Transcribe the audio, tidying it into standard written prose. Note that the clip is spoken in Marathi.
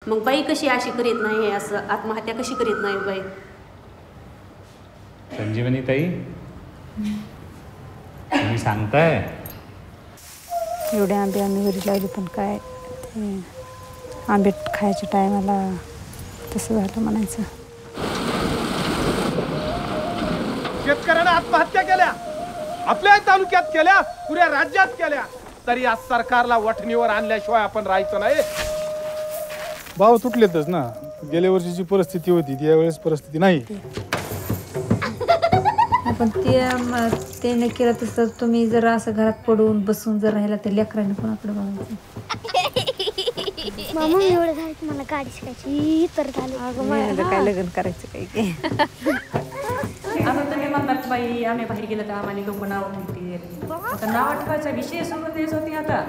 मग बाई कशी अशी करीत नाही, असं आत्महत्या कशी करीत नाही बाई? संजीवनी ताई, तुम्ही सांगताय एवढे आंबे आम्ही घरी लावले, पण काय ते आंबे खायच्या टायमाला तसं झालं म्हणायचं. शेतकऱ्यांना आत्महत्या केल्या, आपल्या तालुक्यात केल्या, पुऱ्या राज्यात केल्या, तरी आज सरकारला वठणीवर आणल्याशिवाय आपण राहायचं नाही. भाव तुटलेतच ना. गेल्या वर्षीची परिस्थिती होती ती यावेळेस परिस्थिती नाही. पण ते न केलं तसं तुम्ही जर असं घरात पडून बसून जर राहिला तर लेकरांनी कोणाकडे बघायचं. मामा एवढं झालं मला गाडी शिकायची तर झालं. काय लग्न करायचं काही की. आता तुम्ही म्हणतात बाई आम्ही बाहेर गेलं तर आम्हाला लोक नाव ठेवतील. आता नाव ठेवायचा विषय सोडून द्यायचं होती आता.